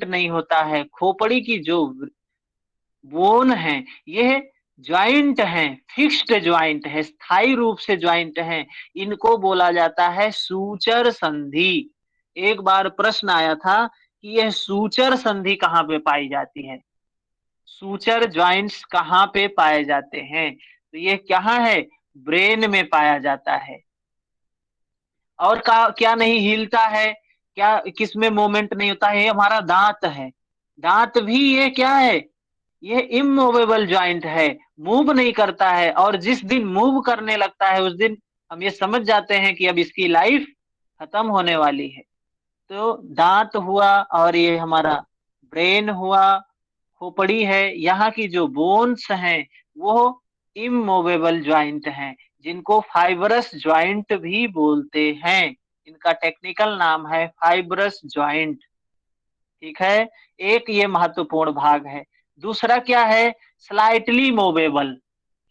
नहीं होता है। खोपड़ी की जो बोन है, ये ज्वाइंट है, फिक्स्ड ज्वाइंट है, स्थायी रूप से ज्वाइंट है। इनको बोला जाता है सूचर संधि। एक बार प्रश्न आया था कि यह सूचर संधि कहाँ पे पाई जाती है, सूचर ज्वाइंट्स कहाँ पे पाए जाते हैं? तो ये कहाँ है? ब्रेन में पाया जाता है। और क्या नहीं हिलता है, क्या किसमें मूवमेंट नहीं होता है? ये हमारा दांत है। दांत भी ये क्या है? ये इमूवेबल ज्वाइंट है, मूव नहीं करता है। और जिस दिन मूव करने लगता है उस दिन हम ये समझ जाते हैं कि अब इसकी लाइफ खत्म होने वाली है। तो दांत हुआ, और ये हमारा ब्रेन हुआ, खोपड़ी है, यहाँ की जो बोन्स हैं वो इमूवेबल ज्वाइंट हैं, जिनको फाइब्रस ज्वाइंट भी बोलते हैं। इनका टेक्निकल नाम है फाइब्रस ज्वाइंट। ठीक है, एक ये महत्वपूर्ण भाग है। दूसरा क्या है? Slightly movable.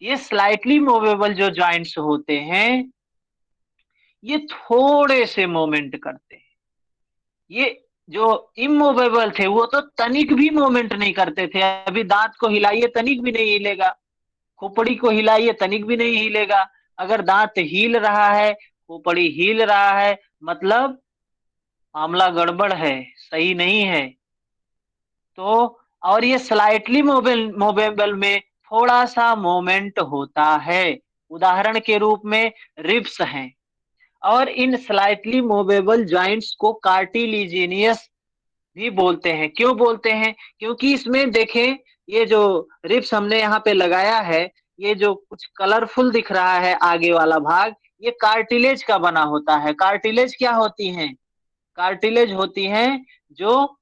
ये स्लाइटली मूवेबल जो ज्वाइंट्स होते हैं, ये थोड़े से मूवमेंट करते हैं। ये जो इमूवेबल थे वो तो तनिक भी मूवमेंट नहीं करते थे। अभी दांत को हिलाइए तनिक भी नहीं हिलेगा, खोपड़ी को हिलाइए तनिक भी नहीं हिलेगा। अगर दांत हिल रहा है, खोपड़ी हिल रहा है, मतलब मामला गड़बड़ है, सही नहीं है। तो और ये स्लाइटली मूवेबल में थोड़ा सा मूवमेंट होता है। उदाहरण के रूप में रिब्स हैं। और इन स्लाइटली मूवेबल जॉइंट्स को कार्टिलिजिनियस भी बोलते हैं। क्यों बोलते हैं? क्योंकि इसमें देखें, ये जो रिब्स हमने यहाँ पे लगाया है, ये जो कुछ कलरफुल दिख रहा है आगे वाला भाग, ये कार्टिलेज का बना होता है। कार्टिलेज क्या होती हैं? कार्टिलेज होती हैं जो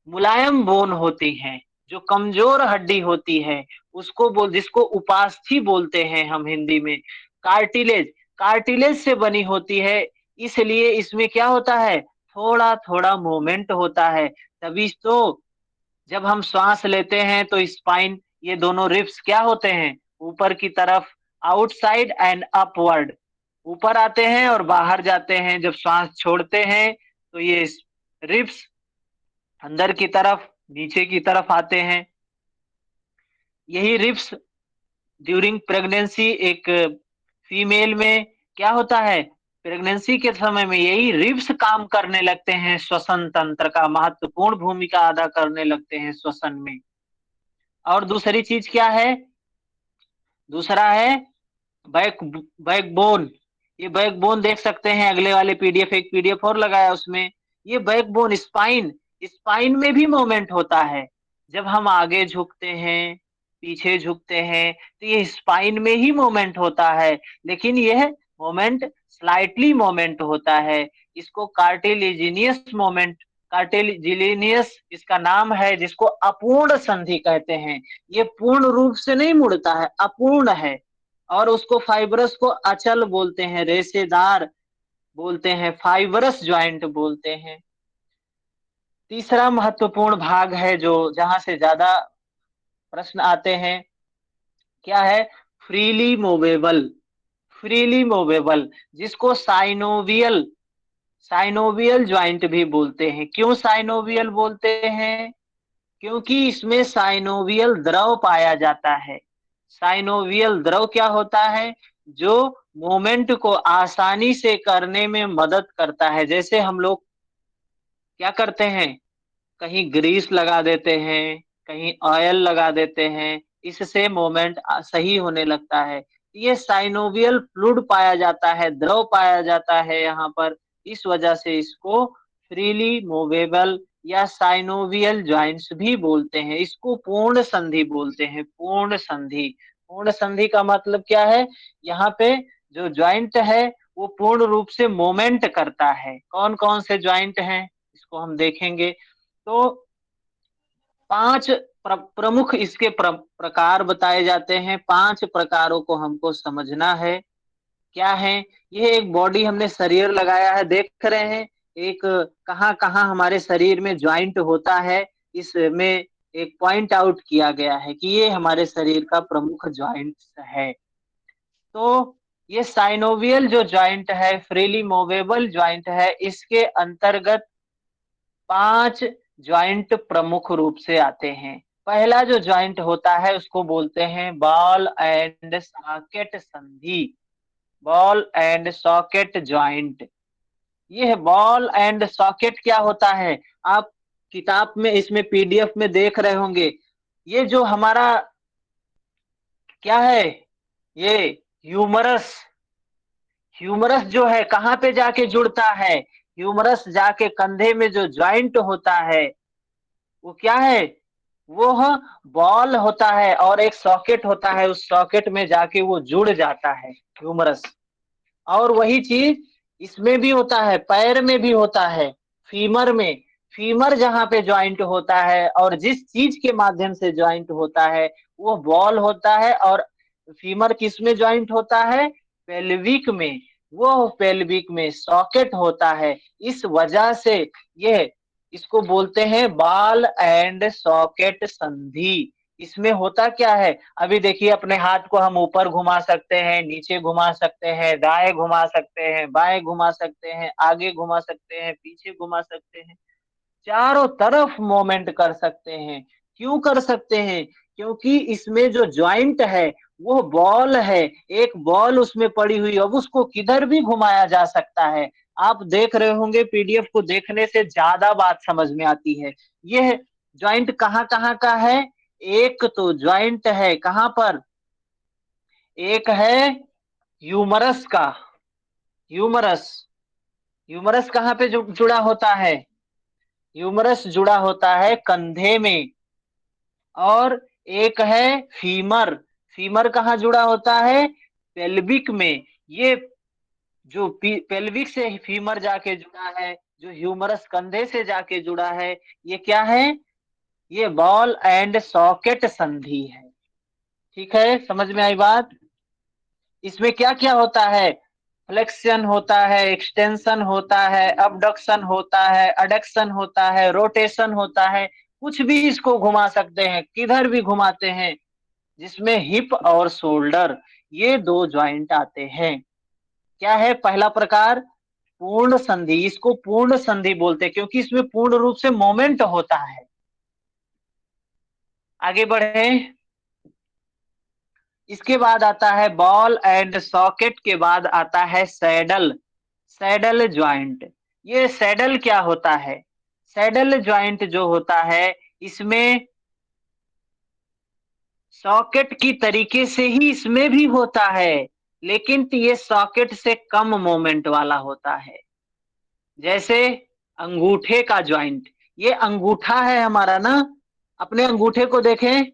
मुलायम बोन होती हैं, जो कमजोर हड्डी होती है, उसको बोल जिसको उपास्थि बोलते हैं हम हिंदी में। कार्टिलेज, कार्टिलेज से बनी होती है, इसलिए इसमें क्या होता है? थोड़ा थोड़ा मूवमेंट होता है। तभी तो जब हम श्वास लेते हैं तो स्पाइन, ये दोनों रिब्स क्या होते हैं? ऊपर की तरफ, आउटसाइड एंड अपवर्ड, ऊपर आते हैं और बाहर जाते हैं। जब श्वास छोड़ते हैं तो ये रिब्स अंदर की तरफ, नीचे की तरफ आते हैं। यही रिब्स ड्यूरिंग प्रेगनेंसी, एक फीमेल में क्या होता है? प्रेगनेंसी के समय में यही रिब्स काम करने लगते हैं, श्वसन तंत्र का महत्वपूर्ण भूमिका अदा करने लगते हैं श्वसन में। और दूसरी चीज क्या है? दूसरा है बैक बैकबोन। ये बैकबोन देख सकते हैं, अगले वाले पीडीएफ, एक पीडीएफ और लगाया उसमें। ये बैकबोन, स्पाइन, स्पाइन में भी मूवमेंट होता है। जब हम आगे झुकते हैं, पीछे झुकते हैं, तो ये स्पाइन में ही मूवमेंट होता है। लेकिन यह मोमेंट स्लाइटली मोमेंट होता है। इसको कार्टिलिजिनियस मोमेंट, कार्टिलिजिनियस इसका नाम है, जिसको अपूर्ण संधि कहते हैं। ये पूर्ण रूप से नहीं मुड़ता है, अपूर्ण है। और उसको फाइब्रस को अचल बोलते हैं, रेशेदार बोलते हैं, फाइब्रस ज्वाइंट बोलते हैं। तीसरा महत्वपूर्ण भाग है जो जहां से ज्यादा प्रश्न आते हैं, क्या है? Freely movable. फ्रीली मूवेबल, जिसको साइनोवियल, साइनोवियल ज्वाइंट भी बोलते हैं। क्यों साइनोवियल बोलते हैं? क्योंकि इसमें साइनोवियल द्रव पाया जाता है। साइनोवियल द्रव क्या होता है? जो मूवमेंट को आसानी से करने में मदद करता है। जैसे हम लोग क्या करते हैं, कहीं ग्रीस लगा देते हैं, कहीं ऑयल लगा देते हैं, इससे मूवमेंट सही होने लगता है। ये साइनोवियल फ्लूइड पाया जाता है, द्रव पाया जाता है यहाँ पर। इस वजह से इसको फ्रीली मूवेबल या साइनोवियल जॉइंट्स भी बोलते हैं। इसको पूर्ण संधि बोलते हैं, पूर्ण संधि। पूर्ण संधि का मतलब क्या है? यहाँ पे जो जॉइंट है वो पूर्ण रूप से मूवमेंट करता है। कौन कौन से जॉइंट हैं इसको हम देखेंगे। तो पांच प्रमुख इसके प्रकार बताए जाते हैं। पांच प्रकारों को हमको समझना है। क्या है? ये एक बॉडी हमने शरीर लगाया है, देख रहे हैं। एक कहाँ कहाँ हमारे शरीर में ज्वाइंट होता है, इसमें एक पॉइंट आउट किया गया है कि ये हमारे शरीर का प्रमुख ज्वाइंट है। तो ये साइनोवियल जो ज्वाइंट है, फ्रीली मूवेबल ज्वाइंट है, इसके अंतर्गत पांच ज्वाइंट प्रमुख रूप से आते हैं। पहला जो ज्वाइंट होता है उसको बोलते हैं बॉल एंड सॉकेट संधि, बॉल एंड सॉकेट ज्वाइंट। ये बॉल एंड सॉकेट क्या होता है, आप किताब में इसमें पीडीएफ में देख रहे होंगे। ये जो हमारा क्या है, ये ह्यूमरस, ह्यूमरस जो है कहाँ पे जाके जुड़ता है, ह्यूमरस जाके कंधे में जो ज्वाइंट होता है वो क्या है, वो बॉल होता है और एक सॉकेट होता है, उस सॉकेट में जाके वो जुड़ जाता है ह्यूमरस। और वही चीज इसमें भी होता है, पैर में भी होता है, फीमर में। फीमर जहां पे ज्वाइंट होता है और जिस चीज के माध्यम से ज्वाइंट होता है वो बॉल होता है, और फीमर किस में ज्वाइंट होता है, पेल्विक में। वो पेल्विक में सॉकेट होता है। इस वजह से ये इसको बोलते हैं बॉल एंड सॉकेट संधि। इसमें होता क्या है, अभी देखिए अपने हाथ को हम ऊपर घुमा सकते हैं, नीचे घुमा सकते हैं, दाएं घुमा सकते हैं, बाएं घुमा सकते हैं, आगे घुमा सकते हैं, पीछे घुमा सकते हैं, चारों तरफ मूवमेंट कर सकते हैं। क्यों कर सकते हैं, क्योंकि इसमें जो ज्वाइंट है वो बॉल है, एक बॉल उसमें पड़ी हुई, अब उसको किधर भी घुमाया जा सकता है। आप देख रहे होंगे पीडीएफ को देखने से ज्यादा बात समझ में आती है। यह ज्वाइंट कहाँ कहाँ का है, एक तो ज्वाइंट है कहाँ पर, एक है ह्यूमरस का, ह्यूमरस, ह्यूमरस कहाँ पे जुड़ा होता है, ह्यूमरस जुड़ा होता है कंधे में। और एक है फीमर, फीमर कहाँ जुड़ा होता है, पेल्विक में। ये जो पेल्विक से फीमर जाके जुड़ा है, जो ह्यूमरस कंधे से जाके जुड़ा है, ये क्या है, ये बॉल एंड सॉकेट संधि है। ठीक है, समझ में आई बात। इसमें क्या क्या होता है, फ्लेक्शन होता है, एक्सटेंशन होता है, अबडक्शन होता है, अडक्शन होता है, रोटेशन होता है, कुछ भी इसको घुमा सकते हैं, किधर भी घुमाते हैं। जिसमें हिप और शोल्डर ये दो ज्वाइंट आते हैं। क्या है पहला प्रकार, पूर्ण संधि, इसको पूर्ण संधि बोलते हैं क्योंकि इसमें पूर्ण रूप से मोमेंट होता है। आगे बढ़े, इसके बाद आता है बॉल एंड सॉकेट के बाद आता है सैडल, सैडल ज्वाइंट। ये सैडल क्या होता है, सैडल ज्वाइंट जो होता है इसमें सॉकेट की तरीके से ही इसमें भी होता है, लेकिन ये सॉकेट से कम मोमेंट वाला होता है। जैसे अंगूठे का ज्वाइंट, ये अंगूठा है हमारा ना, अपने अंगूठे को देखें,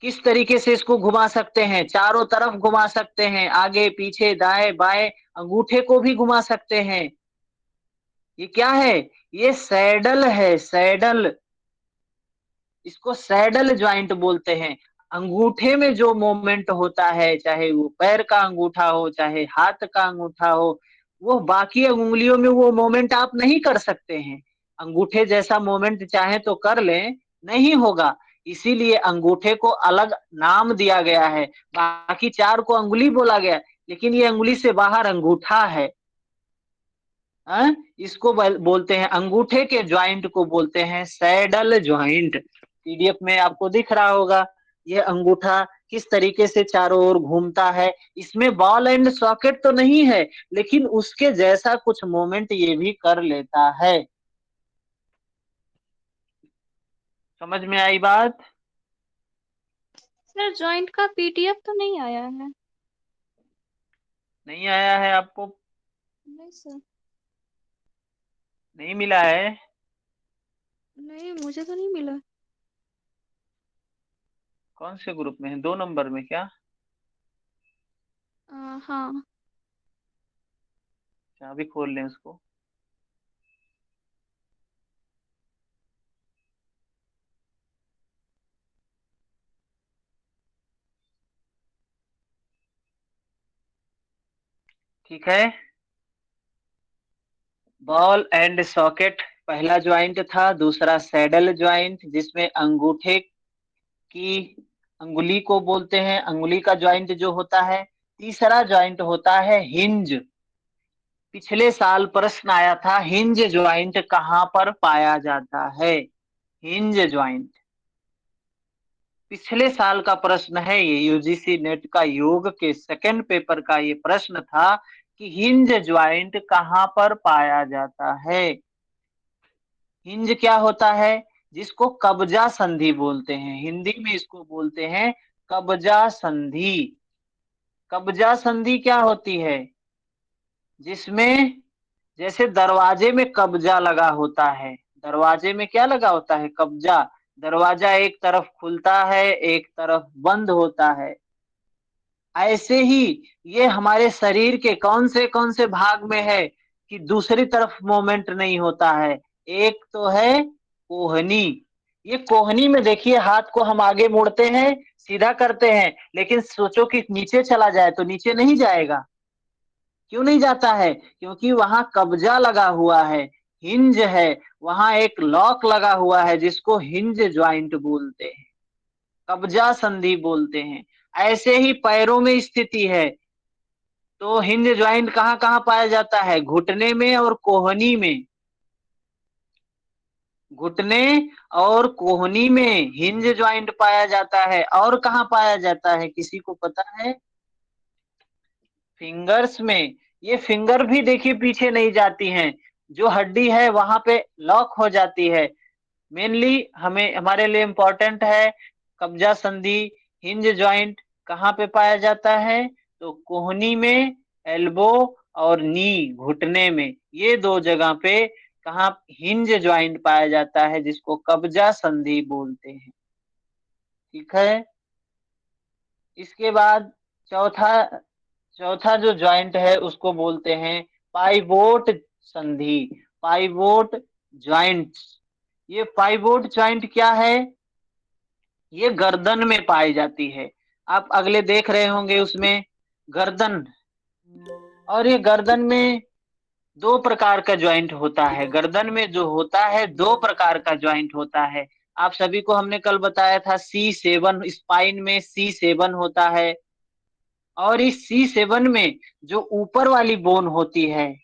किस तरीके से इसको घुमा सकते हैं, चारों तरफ घुमा सकते हैं, आगे पीछे दाएं बाएं, अंगूठे को भी घुमा सकते हैं। ये क्या है, ये सैडल है, सैडल, इसको सैडल ज्वाइंट बोलते हैं। अंगूठे में जो मूवमेंट होता है, चाहे वो पैर का अंगूठा हो चाहे हाथ का अंगूठा हो, वो बाकी उंगलियों में वो मूवमेंट आप नहीं कर सकते हैं। अंगूठे जैसा मूवमेंट चाहे तो कर लें, नहीं होगा। इसीलिए अंगूठे को अलग नाम दिया गया है, बाकी चार को अंगुली बोला गया, लेकिन ये अंगुली से बाहर अंगूठा है। इसको बोलते हैं, अंगूठे के ज्वाइंट को बोलते हैं सैडल ज्वाइंट। पीडीएफ में आपको दिख रहा होगा ये अंगूठा किस तरीके से चारों ओर घूमता है। इसमें बॉल एंड सॉकेट तो नहीं है, लेकिन उसके जैसा कुछ मोमेंट ये भी कर लेता है। समझ में आई बात। सर जॉइंट का पीडीएफ तो नहीं आया है। नहीं आया है आपको, नहीं सर। नहीं मिला है। नहीं मुझे तो नहीं मिला। कौन से ग्रुप में है, 2 नंबर में क्या, हाँ। अच्छा अभी खोल लें उसको। ठीक है, बॉल एंड सॉकेट पहला ज्वाइंट था, दूसरा सैडल ज्वाइंट जिसमें अंगूठे की अंगुली को बोलते हैं, अंगुली का ज्वाइंट जो होता है। तीसरा ज्वाइंट होता है हिंज, पिछले साल प्रश्न आया था, हिंज ज्वाइंट कहाँ पर पाया जाता है? हिंज ज्वाइंट पिछले साल का प्रश्न है ये, यूजीसी नेट का योग के सेकंड पेपर का ये प्रश्न था कि हिंज ज्वाइंट कहाँ पर पाया जाता है। हिंज क्या होता है? जिसको कब्जा संधि बोलते हैं, हिंदी में इसको बोलते हैं कब्जा संधि। कब्जा संधि क्या होती है? जिसमें जैसे दरवाजे में कब्जा लगा होता है, दरवाजे में क्या लगा होता है? कब्जा। दरवाजा एक तरफ खुलता है, एक तरफ बंद होता है। ऐसे ही ये हमारे शरीर के कौन से भाग में है कि दूसरी तरफ मोमेंट नहीं होता है? एक तो है कोहनी। ये कोहनी में देखिए, हाथ को हम आगे मोड़ते हैं, सीधा करते हैं, लेकिन सोचो कि नीचे चला जाए तो नीचे नहीं जाएगा। क्यों नहीं जाता है? क्योंकि वहां कब्जा लगा हुआ है, हिंज है, वहां एक लॉक लगा हुआ है जिसको हिंज ज्वाइंट बोलते हैं, कब्जा संधि बोलते हैं। ऐसे ही पैरों में स्थिति है, तो हिंज ज्वाइंट कहाँ कहाँ पाया जाता है? घुटने में और कोहनी में। घुटने और कोहनी में हिंज ज्वाइंट पाया जाता है। और कहाँ पाया जाता है, किसी को पता है? फिंगर्स में। ये फिंगर भी देखिए पीछे नहीं जाती हैं, जो हड्डी है वहां पे लॉक हो जाती है। मेनली हमें, हमारे लिए इम्पोर्टेंट है कब्जा संधि। हिंज ज्वाइंट कहाँ पे पाया जाता है? तो कोहनी में, एल्बो और नी, घुटने में, ये दो जगह पे कहाँ हिंज ज्वाइंट पाया जाता है, जिसको कब्जा संधि बोलते हैं। ठीक है। इसके बाद चौथा चौथा जो ज्वाइंट है उसको बोलते हैं पाइवोट संधि, पाइवोट ज्वाइंट। ये पाइवोट ज्वाइंट क्या है? ये गर्दन में पाई जाती है। आप अगले देख रहे होंगे उसमें गर्दन। और ये गर्दन में दो प्रकार का ज्वाइंट होता है, गर्दन में जो होता है दो प्रकार का ज्वाइंट होता है। आप सभी को हमने कल बताया था, C7 स्पाइन में C7 होता है। और इस C7 में जो ऊपर वाली बोन होती है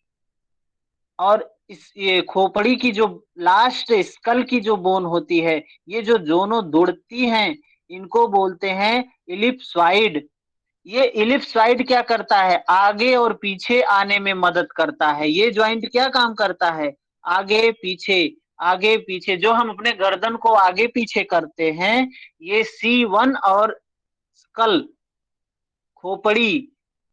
और इस ये खोपड़ी की जो लास्ट स्कल की जो बोन होती है, ये जो दोनों जुड़ती हैं, इनको बोलते हैं इलिप्सॉइड। ये इलिप्सॉइड क्या करता है? आगे और पीछे आने में मदद करता है। ये ज्वाइंट क्या काम करता है? आगे पीछे, आगे पीछे, जो हम अपने गर्दन को आगे पीछे करते हैं, ये C1 और स्कल, खोपड़ी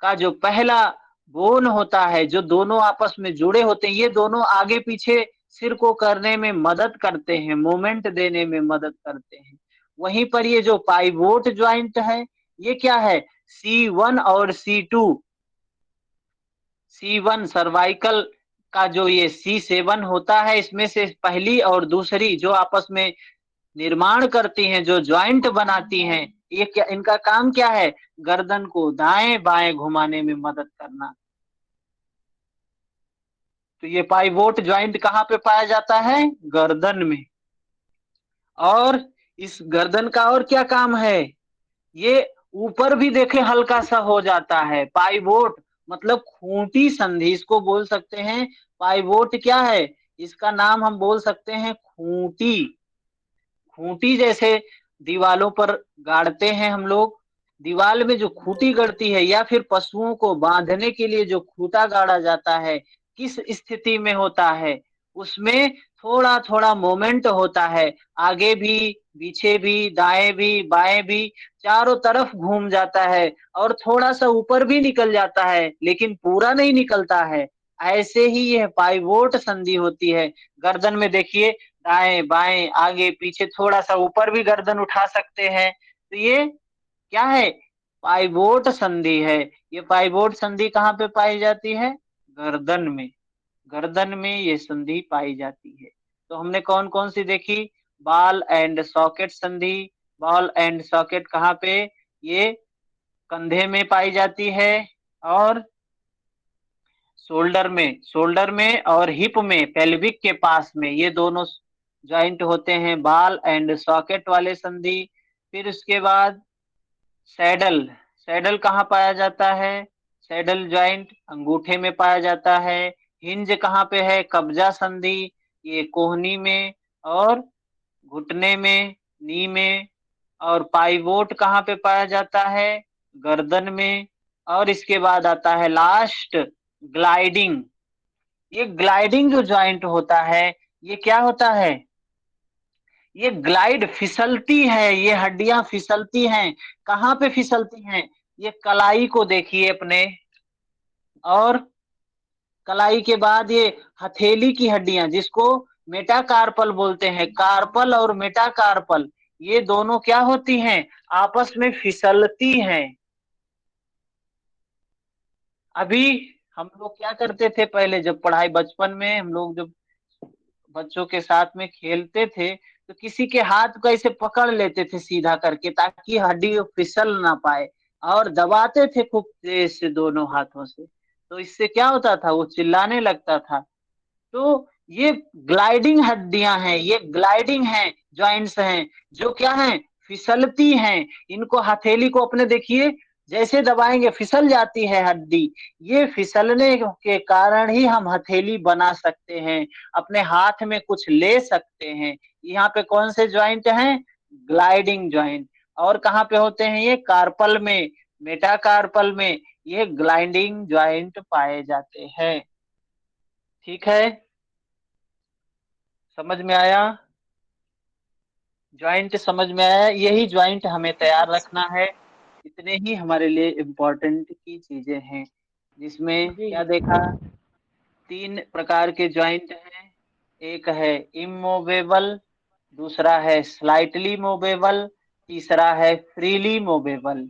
का जो पहला बोन होता है, जो दोनों आपस में जुड़े होते हैं, ये दोनों आगे पीछे सिर को करने में मदद करते हैं, मूवमेंट देने में मदद करते हैं। वहीं पर ये जो पाइवोट ज्वाइंट है, ये क्या है? C1 और C2। C1 सर्वाइकल का जो ये C7 होता है, इसमें से पहली और दूसरी जो आपस में निर्माण करती हैं, जो ज्वाइंट बनाती हैं, ये क्या, इनका काम क्या है? गर्दन को दाएं बाएं घुमाने में मदद करना। तो ये पाइवोट ज्वाइंट कहाँ पे पाया जाता है? गर्दन में। और इस गर्दन का और क्या काम है? ये ऊपर भी देखे हल्का सा हो जाता है। पाइवोट मतलब खूंटी संधि इसको बोल सकते हैं। पाइवोट क्या है? इसका नाम हम बोल सकते हैं खूंटी। खूंटी जैसे दीवालों पर गाड़ते हैं हम लोग, दीवाल में जो खूंटी गड़ती है, या फिर पशुओं को बांधने के लिए जो खूंटा गाड़ा जाता है, किस स्थिति में होता है? उसमें थोड़ा थोड़ा मोमेंट होता है, आगे भी, पीछे भी, दाएं भी, बाएं भी, चारों तरफ घूम जाता है और थोड़ा सा ऊपर भी निकल जाता है, लेकिन पूरा नहीं निकलता है। ऐसे ही यह पाइवोट संधि होती है। गर्दन में देखिए, दाएं बाएं आगे पीछे, थोड़ा सा ऊपर भी गर्दन उठा सकते हैं। तो ये क्या है? पाइवोट संधि है। ये पाइवोट संधि कहाँ पे पाई जाती है? गर्दन में। गर्दन में ये संधि पाई जाती है। तो हमने कौन कौन सी देखी? बॉल एंड सॉकेट संधि। बॉल एंड सॉकेट कहाँ पे? ये कंधे में पाई जाती है, और शोल्डर में और हिप में, पेल्विक के पास में, ये दोनों जॉइंट होते हैं बॉल एंड सॉकेट वाले संधि। फिर उसके बाद सैडल। सैडल कहाँ पाया जाता है? सैडल ज्वाइंट अंगूठे में पाया जाता है। हिंज कहाँ पे है? कब्जा संधि, ये कोहनी में और घुटने में, नी में। और पाइवोट कहाँ पे पाया जाता है? गर्दन में। और इसके बाद आता है लास्ट, ग्लाइडिंग। ये ग्लाइडिंग जो ज्वाइंट होता है, ये क्या होता है? ये ग्लाइड, फिसलती है, ये हड्डियां फिसलती हैं। कहाँ पे फिसलती हैं? ये कलाई को देखिए अपने, और कलाई के बाद ये हथेली की हड्डियां, जिसको मेटाकार्पल बोलते हैं, कार्पल और मेटाकार्पल, ये दोनों क्या होती हैं? आपस में फिसलती हैं। अभी हम लोग क्या करते थे पहले, जब पढ़ाई बचपन में हम लोग जब बच्चों के साथ में खेलते थे, तो किसी के हाथ को ऐसे पकड़ लेते थे सीधा करके, ताकि हड्डी फिसल ना पाए, और दबाते थे खूब तेज से दोनों हाथों से। तो इससे क्या होता था? वो चिल्लाने लगता था। तो ये ग्लाइडिंग हड्डियां हैं, ये ग्लाइडिंग हैं, जॉइंट्स हैं, जो क्या हैं? फिसलती हैं। इनको, हथेली को अपने देखिए, जैसे दबाएंगे फिसल जाती है हड्डी। ये फिसलने के कारण ही हम हथेली बना सकते हैं, अपने हाथ में कुछ ले सकते हैं। यहाँ पे कौन से ज्वाइंट हैं? Gliding joint. और कहाँ पे होते हैं ये? कार्पल में, मेटाकार्पल में ये ग्लाइडिंग ज्वाइंट पाए जाते हैं। ठीक है, समझ में आया? ज्वाइंट समझ में आया? यही ज्वाइंट हमें तैयार यस। रखना है। इतने ही हमारे लिए इम्पोर्टेंट की चीजें हैं, जिसमें जी। क्या देखा? तीन प्रकार के ज्वाइंट हैं। एक है इमूवेबल, दूसरा है स्लाइटली मूवेबल, तीसरा है फ्रीली मूवेबल।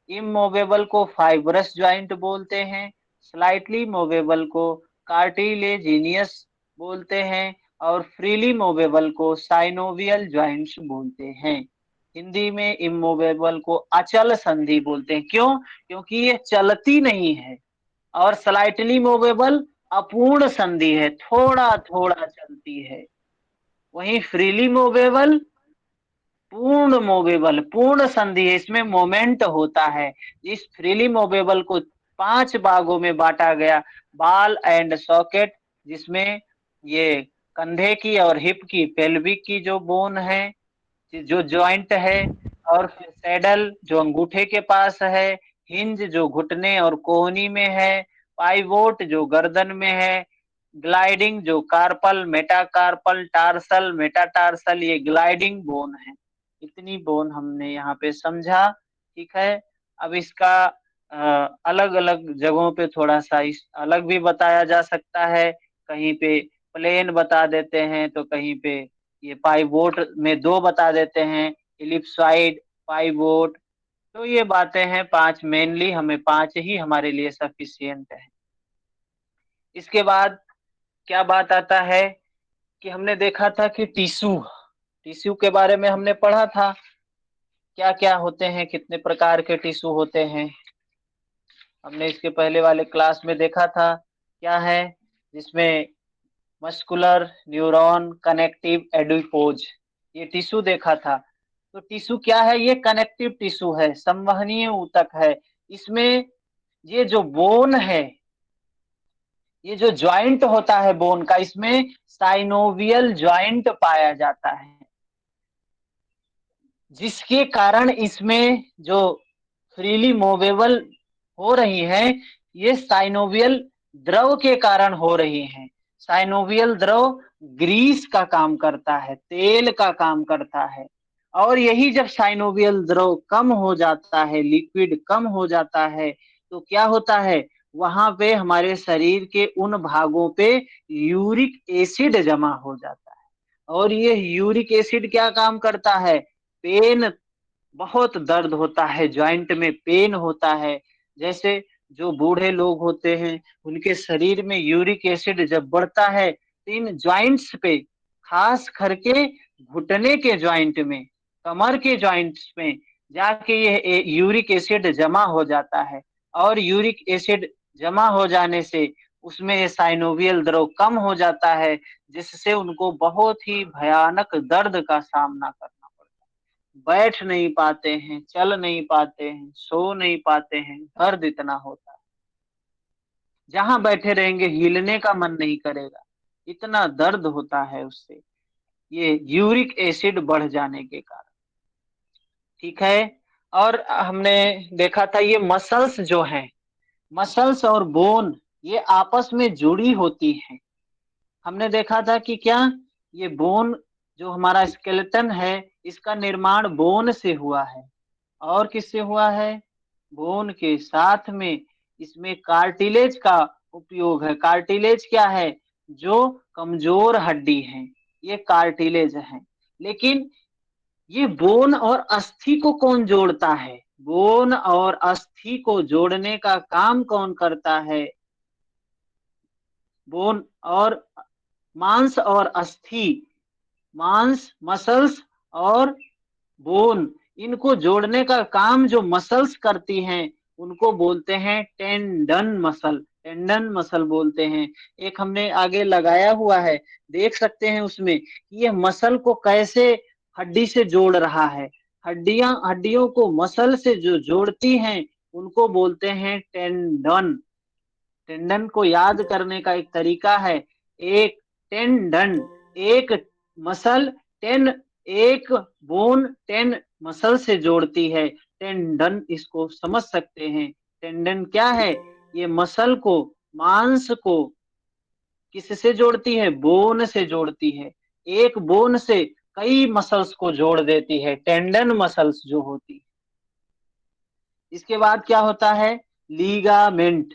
इमूवेबल को फाइब्रस ज्वाइंट बोलते हैं, स्लाइटली मूवेबल को कार्टिलेजिनियस बोलते हैं, और फ्रीली मूवेबल को साइनोवियल ज्वाइंट्स बोलते हैं। हिंदी में इमूवेबल को अचल संधि बोलते हैं। क्यों? क्योंकि ये चलती नहीं है। और स्लाइटली मूवेबल अपूर्ण संधि है, थोड़ा थोड़ा चलती है। वहीं फ्रीली मूवेबल पूर्ण मूवेबल, पूर्ण संधि है, इसमें मोमेंट होता है। इस फ्रीली मूवेबल को 5 भागों में बांटा गया। बाल एंड सॉकेट, जिसमें ये कंधे की और हिप की, पेल्विक की जो बोन है, जो ज्वाइंट है। और फिर सैडल जो अंगूठे के पास है, हिंज जो घुटने और कोहनी में है, पाइवोट जो गर्दन में है, ग्लाइडिंग जो कार्पल, मेटाकार्पल, टार्सल, मेटाटार्सल, ये ग्लाइडिंग बोन है। इतनी बोन हमने यहाँ पे समझा। ठीक है, अब इसका अलग अलग जगहों पे थोड़ा सा इस अलग भी बताया जा सकता है। कहीं पे प्लेन बता देते हैं, तो कहीं पे ये पाइवोट में दो बता देते हैं, इलिप्सॉइड, पाइवोट। तो ये बातें हैं पांच, मेनली हमें पांच ही हमारे लिए सफिशियंट है। इसके बाद क्या बात आता है कि हमने देखा था कि टिश्यू, टिश्यू के बारे में हमने पढ़ा था, क्या क्या होते हैं, कितने प्रकार के टिश्यू होते हैं। हमने इसके पहले वाले क्लास में देखा था। क्या है? जिसमें मस्कुलर, न्यूरॉन, कनेक्टिव, एडिपोज, ये टिश्यू देखा था। तो टिश्यू क्या है? ये कनेक्टिव टिश्यू है, संवहनीय ऊतक है। इसमें ये जो बोन है, ये जो ज्वाइंट होता है बोन का, इसमें साइनोवियल ज्वाइंट पाया जाता है, जिसके कारण इसमें जो फ्रीली मूवेबल हो रही है, ये साइनोवियल द्रव के कारण हो रही हैं। साइनोवियल द्रव ग्रीस का काम करता है, तेल का काम करता है। और यही जब साइनोवियल द्रव कम हो जाता है, लिक्विड कम हो जाता है, तो क्या होता है? वहां पे हमारे शरीर के उन भागों पे यूरिक एसिड जमा हो जाता है। और ये यूरिक एसिड क्या काम करता है? पेन, बहुत दर्द होता है, ज्वाइंट में पेन होता है। जैसे जो बूढ़े लोग होते हैं, उनके शरीर में यूरिक एसिड जब बढ़ता है, तो इन ज्वाइंट्स पे, खास करके घुटने के ज्वाइंट में, कमर के ज्वाइंट्स में जाके ये यूरिक एसिड जमा हो जाता है। और यूरिक एसिड जमा हो जाने से उसमें ये साइनोवियल द्रव कम हो जाता है, जिससे उनको बहुत ही भयानक दर्द का सामना करना पड़ता है। बैठ नहीं पाते हैं, चल नहीं पाते हैं, सो नहीं पाते हैं, दर्द इतना होता है। जहां बैठे रहेंगे हिलने का मन नहीं करेगा, इतना दर्द होता है उससे, ये यूरिक एसिड बढ़ जाने के कारण। ठीक है। और हमने देखा था ये मसल्स जो हैं, मसल्स और बोन ये आपस में जुड़ी होती हैं। हमने देखा था कि क्या ये बोन जो हमारा स्केलेटन है इसका निर्माण बोन से हुआ है। और किससे हुआ है? बोन के साथ में इसमें कार्टिलेज का उपयोग है। कार्टिलेज क्या है? जो कमजोर हड्डी है, ये कार्टिलेज है। लेकिन ये बोन और अस्थि को कौन जोड़ता है? बोन और अस्थि को जोड़ने का काम कौन करता है? बोन और मांस और अस्थि, मांस मसल्स और बोन, इनको जोड़ने का काम जो मसल्स करती हैं उनको बोलते हैं टेंडन मसल। टेंडन मसल बोलते हैं। एक हमने आगे लगाया हुआ है, देख सकते हैं उसमें कि यह मसल को कैसे हड्डी से जोड़ रहा है। हड्डियों को मसल से जो जोड़ती हैं उनको बोलते हैं टेंडन। टेंडन को याद करने का एक तरीका है, एक टेंडन, एक मसल, टेन, एक बोन, टेन मसल से जोड़ती है टेंडन, इसको समझ सकते हैं। टेंडन क्या है? ये मसल को, मांस को किससे जोड़ती है? बोन से जोड़ती है। एक बोन से कई मसल्स को जोड़ देती है, टेंडन मसल्स जो होती है। इसके बाद क्या होता है? लीगामेंट।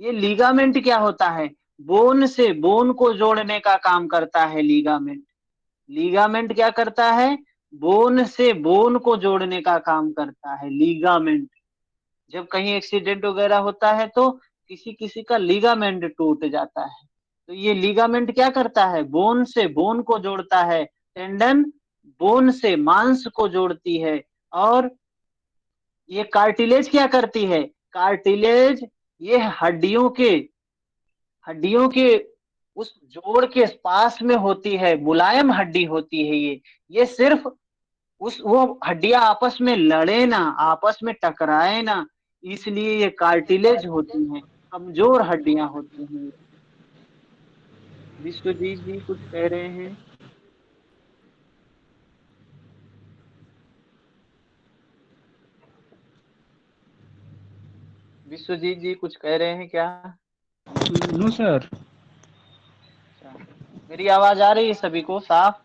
ये लीगामेंट क्या होता है? बोन से बोन को जोड़ने का काम करता है लीगामेंट। लीगामेंट क्या करता है? बोन से बोन को जोड़ने का काम करता है लीगामेंट। जब कहीं एक्सीडेंट वगैरह होता है तो किसी किसी का लीगामेंट टूट जाता है, तो ये लीगामेंट क्या करता है? बोन से बोन को जोड़ता है। टेंडन बोन से मांस को जोड़ती है। और ये कार्टिलेज क्या करती है? कार्टिलेज ये हड्डियों के उस जोड़ के पास में होती है, मुलायम हड्डी होती है ये सिर्फ उस वो हड्डियां आपस में लड़े ना, आपस में टकराए ना, इसलिए ये कार्टिलेज होती हैं, कमजोर हड्डियां होती हैं। विश्वजीत जी कुछ कह रहे हैं? विश्वजीत जी कुछ कह रहे हैं क्या? No sir. अच्छा, मेरी आवाज आ रही है सभी को साफ?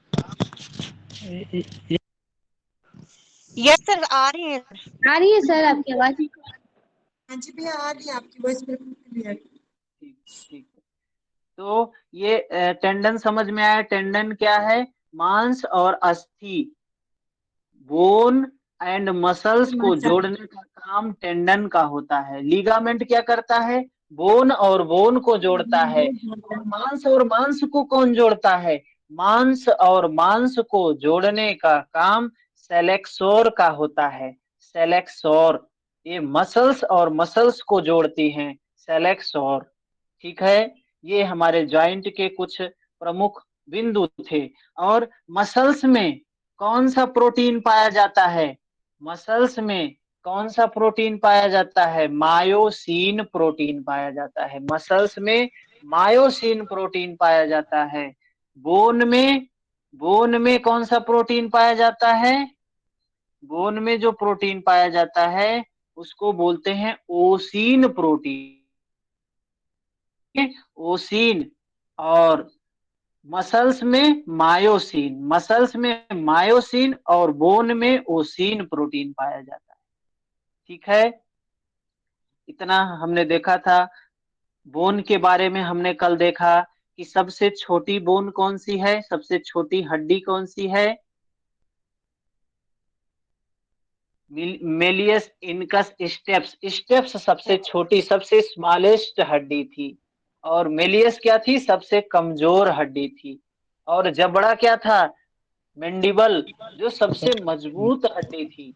यस सर, आ रही है। आ रही है सर आपकी आवाज। हाँ जी भैया, आ रही है, आपकी वॉइस बिल्कुल क्लियर। ठीक, ठीक है। तो ये टेंडन समझ में आया? टेंडन क्या है? मांस और अस्थि, बोन एंड मसल्स को जोड़ने का काम टेंडन का होता है। लीगामेंट क्या करता है? बोन और बोन को जोड़ता है। और मांस को कौन जोड़ता है? मांस और मांस को जोड़ने का काम सेलेक्सोर का होता है। सेलेक्सोर, ये मसल्स और मसल्स को जोड़ती हैं, सेलेक्सोर। ठीक है। ये हमारे जॉइंट के कुछ प्रमुख बिंदु थे। और मसल्स में कौन सा प्रोटीन पाया जाता है? मसल्स में कौन सा प्रोटीन पाया जाता है? मायोसिन प्रोटीन पाया जाता है। मसल्स में मायोसिन प्रोटीन पाया जाता है। बोन में, बोन में कौन सा प्रोटीन पाया जाता है? बोन में जो प्रोटीन पाया जाता है उसको बोलते हैं ओसीन प्रोटीन। ओसीन। और मसल्स में मायोसिन, मसल्स में मायोसिन और बोन में ओसीन प्रोटीन पाया जाता है। ठीक है। इतना हमने देखा था। बोन के बारे में हमने कल देखा कि सबसे छोटी बोन कौन सी है, सबसे छोटी हड्डी कौन सी है? Malleus incus steps. स्टेप्स सबसे छोटी, सबसे स्मॉलेस्ट हड्डी थी। और मेलियस क्या थी? सबसे कमजोर हड्डी थी। और जबड़ा क्या था? मेंडिबल, जो सबसे मजबूत हड्डी थी।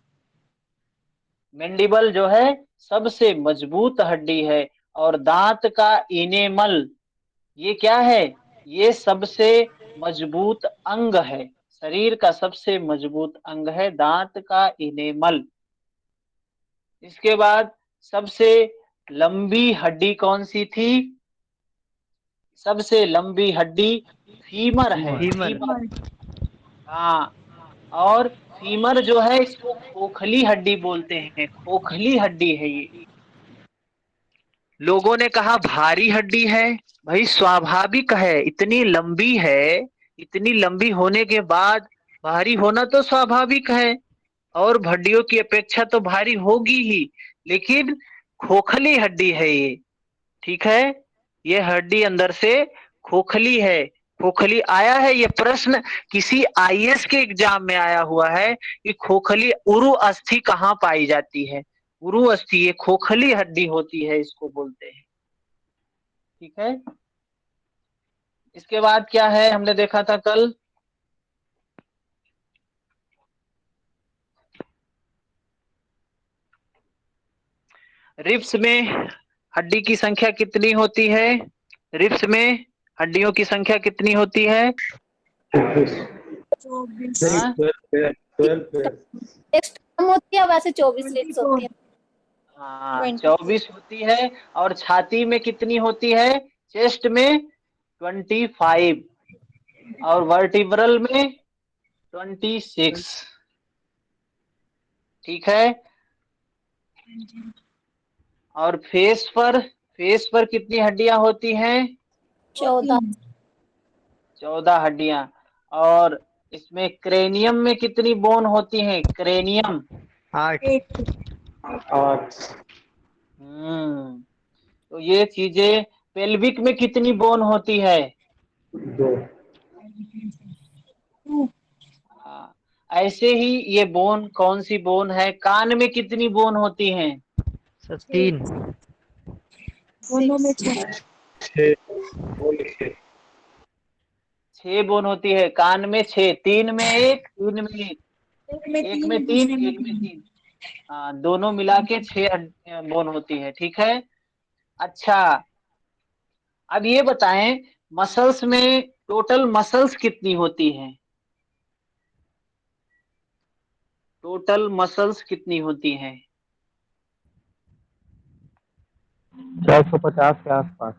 मेंडिबल जो है सबसे मजबूत हड्डी है। और दांत का इनेमल, ये क्या है? ये सबसे मजबूत अंग है। शरीर का सबसे मजबूत अंग है दांत का इनेमल। इसके बाद सबसे लंबी हड्डी कौन सी थी? सबसे लंबी हड्डी फीमर है, फीमर। फीमर। हाँ, और फीमर जो है इसको खोखली हड्डी बोलते हैं, खोखली हड्डी है ये। लोगों ने कहा भारी हड्डी है। भाई स्वाभाविक है, इतनी लंबी है, इतनी लंबी होने के बाद भारी होना तो स्वाभाविक है, और हड्डियों की अपेक्षा तो भारी होगी ही, लेकिन खोखली हड्डी है ये। ठीक है, ये हड्डी अंदर से खोखली है। खोखली आया है ये प्रश्न, किसी आईएएस के एग्जाम में आया हुआ है कि खोखली उरु अस्थि कहाँ पाई जाती है। उरु अस्थि ये खोखली हड्डी होती है, इसको बोलते हैं। ठीक है, इसके बाद क्या है, हमने देखा था कल, रिब्स में हड्डी की संख्या कितनी होती है? रिब्स में हड्डियों की संख्या कितनी होती है? 24 हाँ? टेक्स्ट कम होती है, वैसे 24 लिट्स होती है। हाँ 24 24 होती है, और छाती में कितनी होती है? चेस्ट में 25, और वर्टिब्रल में 26। ठीक है, और फेस पर कितनी हड्डियां होती हैं? 14। 14 हड्डियां। और इसमें क्रेनियम में कितनी बोन होती हैं? क्रेनियम 8। 8। तो ये चीजें, पेल्विक में कितनी बोन होती है? 2। हाँ, ऐसे ही ये बोन कौन सी बोन है? कान में कितनी बोन होती हैं? सर 3। दोनों में 6। 6 बोल 6। 6 बोन होती है कान में, 6, 3 में 1, 3 में 1, एक में एक 3, में 3, दूसरे में एक में 3। 3। हाँ, दोनों मिला के 6 बोन होती है। ठीक है, अच्छा, अब ये बताएं, मसल्स में टोटल मसल्स कितनी होती हैं? टोटल मसल्स कितनी होती हैं? 450 के आसपास।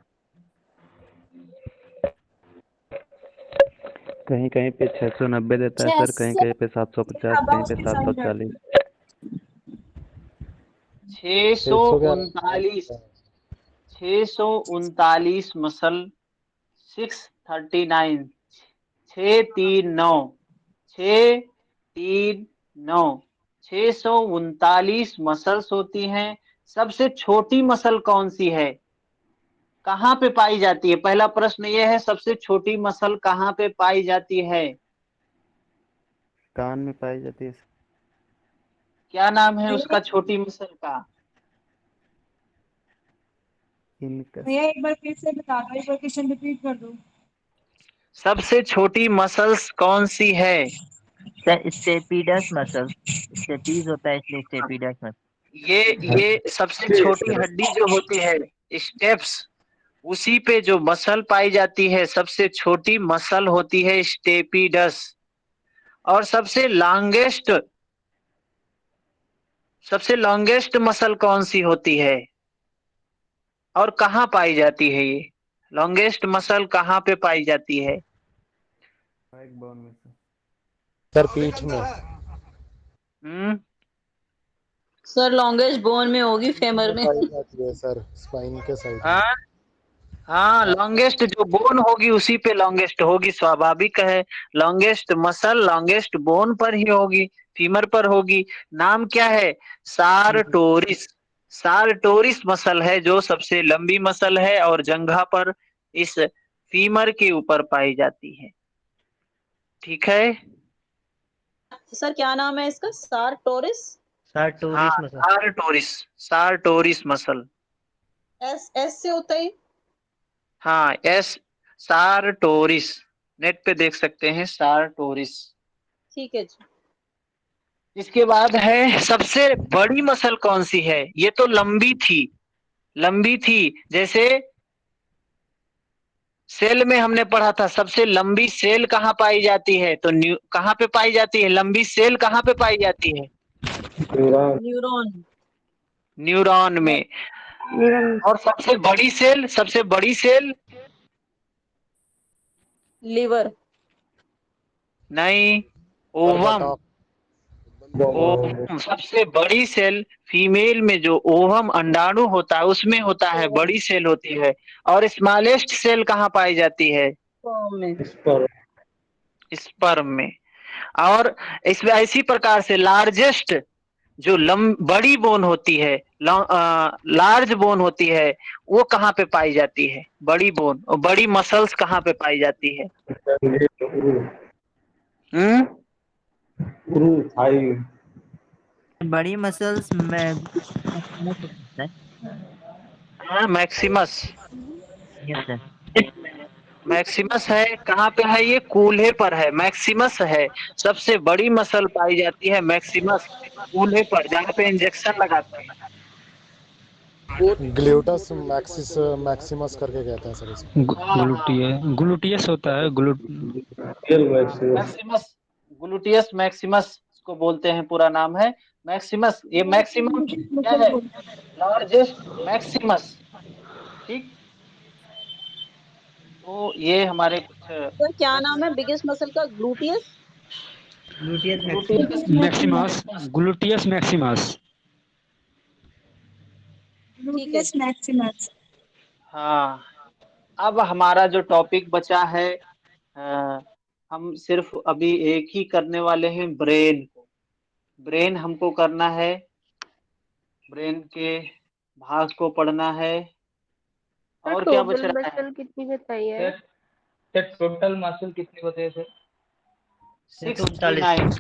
कहीं कहीं पे 690 देता है सर, कहीं कहीं पे 750, कहीं पे 740। 639, 639 मसल, 639, 639, 639, 639 मसल्स होती हैं। सबसे छोटी मसल कौन सी है? कहाँ पे पाई जाती है? पहला प्रश्न ये है, सबसे छोटी मसल कहाँ पे पाई जाती है? कान में पाई जाती है। क्या नाम है उसका, छोटी मसल का? इनका भैया एक बार फिर से बता दो, एक बार क्वेश्चन रिपीट कर दो। सबसे छोटी मसल्स कौन सी है? सर स्टेपिडस मसल, स्टेपीज होता है इसलिए स्टेपिडस मसल। ये सबसे छोटी हड्डी जो होती है, स्टेप्स, उसी पे जो मसल पाई जाती है, सबसे छोटी मसल होती है स्टेपिडस। और सबसे लॉन्गेस्ट मसल कौन सी होती है, और कहाँ पाई जाती है ये? लॉन्गेस्ट मसल कहाँ पे पाई जाती है? एक बोन में से। सर पीठ में। हम्म सर लॉन्गेस्ट बोन में होगी, फेमर में। पाई जाती है सर, स्पाइन के साइड में। हाँ, हाँ, लॉन्गेस्ट जो बोन होगी उसी पे लॉन्गेस्ट होगी, स्वाभाविक है। लॉन्गेस्ट मसल लॉन्गेस्ट बोन पर ही होगी, फीमर पर होगी। नाम क्या है? सारटोरिस। सारटोरिस मसल है जो सबसे लंबी मसल है, और जंघा पर इस फीमर के ऊपर पाई जाती है। ठीक है, सर क्या नाम है इसका? सारटोरिस। हाँ, सारटोरिस मसल। सारटोरिस, सारटोरिस मसल। एस एस से होता है। हाँ, एस, सारटोरिस, नेट पे देख सकते हैं, सारटोरिस। ठीक है जी। इसके बाद है, सबसे बड़ी मसल कौन सी है? ये तो लंबी थी, लंबी थी, जैसे सेल में हमने पढ़ा था, सबसे लंबी सेल कहाँ पाई जाती है? तो कहाँ पे पाई जाती है लंबी सेल, कहाँ पे पाई जाती है? न्यूरॉन। न्यूरॉन। न्यूरॉन में। और सबसे बड़ी सेल लिवर। नहीं, और ओवम। बटा ओवम सबसे बड़ी सेल फीमेल में जो ओवम अंडाणु होता है उसमें होता है, बड़ी सेल होती है। और स्मॉलेस्ट सेल कहाँ पाई जाती है? में। स्पर्म में। और इसमें इसी प्रकार से लार्जेस्ट जो बड़ी बोन होती है, लार्ज बोन होती है, वो कहाँ पे पाई जाती है? बड़ी बोन और बड़ी मसल्स कहाँ पे पाई जाती है? हम्म बड़ी मसल्स में होता है। हाँ, मैक्सिमस। Yes sir. मैक्सिमस है, कहाँ पे है? ये कूल्हे पर है, मैक्सिमस है। सबसे बड़ी मसल पाई जाती है मैक्सिमस, कूल्हे पर, जहाँ पे इंजेक्शन लगाते हैं। ग्लूटस मैक्सिस मैक्सिमस करके कहते हैं सर इसको। ग्लूटियस होता है मैक्सिमस, ग्लूटियस मैक्सिमस को बोलते हैं, पूरा नाम है मैक्सिमस। ये मैक्सिमम क्या है? Largest Maximus. ठीक, तो ये हमारे कुछ सर क्या नाम है बिगेस्ट मसल का? Gluteus. Gluteus Maximus. Gluteus Maximus, Maximus. Gluteus Maximus. ठीक है। Gluteus Maximus. हाँ, अब हमारा जो टॉपिक बचा है, अ, हम सिर्फ अभी एक ही करने वाले हैं, ब्रेन को। ब्रेन हमको करना है, ब्रेन के भाग को पढ़ना है। और क्या बच टोटल रहा है? मसल कितनी बताइए? सर टोटल मसल कितने होते हैं सर? 639।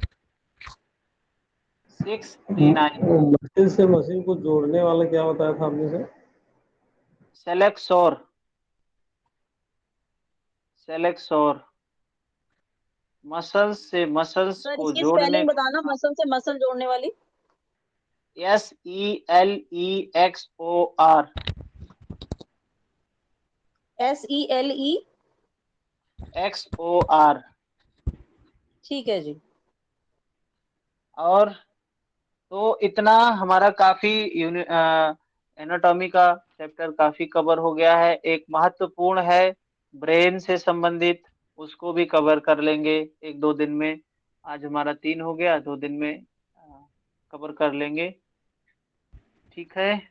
639। मशीन से मशीन को जोड़ने वाला क्या बताया था आपने सर? सेलेक्सोर। सेलेक्सोर मसल्स से मसल्स सर को इसकी जोड़ने स्पेलिंग का बताना, काम। मसल से मसल जोड़ने वाली। SELEXOR। SELE। XOR। ठीक है जी। और तो इतना हमारा काफी एनाटॉमी का चैप्टर काफी कवर हो गया है। एक महत्वपूर्ण है ब्रेन से संबंधित, उसको भी कवर कर लेंगे एक दो दिन में। आज हमारा 3 हो गया, 2 दिन में कवर कर लेंगे। ठीक है,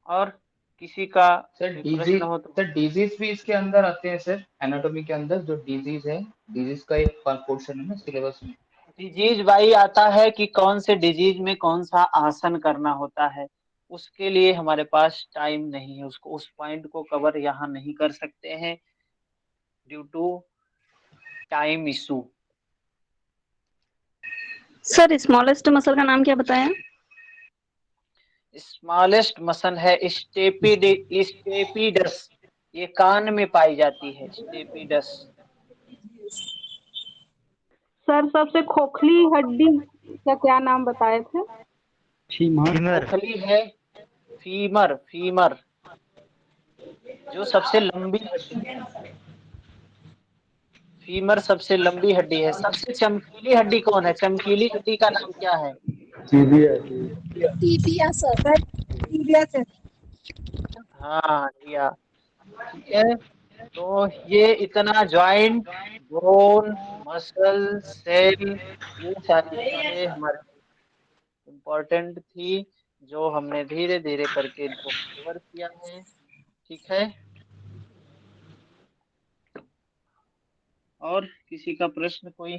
और किसी का सर कोई प्रश्न डिजीज हो तो? सर डिजीज भी इसके अंदर आते हैं सर, एनाटॉमी के अंदर जो डिजीज है, डिजीज का एक पोर्शन है ना सिलेबस में। डिजीज भाई आता है कि कौन से डिजीज में कौन सा आसन करना होता है, उसके लिए हमारे पास टाइम नहीं है, उसको उस पॉइंट को कवर यहाँ नहीं कर सकते हैं due to time issue. Sir smallest muscle का नाम क्या बताया? स्मॉलेस्ट मसल है स्टेपीडस। ये कान में पाई जाती है, स्टेपीडस। सर सबसे खोखली हड्डी का क्या नाम बताए थे? फीमर। खोखली है फीमर। फीमर जो सबसे लंबी हड्डी है, फीमर सबसे लंबी हड्डी है। सबसे चमकीली हड्डी कौन है? चमकीली हड्डी का नाम क्या है? Tibia sir. Sir tibia sir. हाँ, रिया। ठीक है, तो ये इतना जॉइंट, बोन, मसल, सेल, ये सारी चीजें हमारे इम्पोर्टेंट थी, जो हमने धीरे धीरे करके इनको कवर किया है। ठीक है, और किसी का प्रश्न कोई?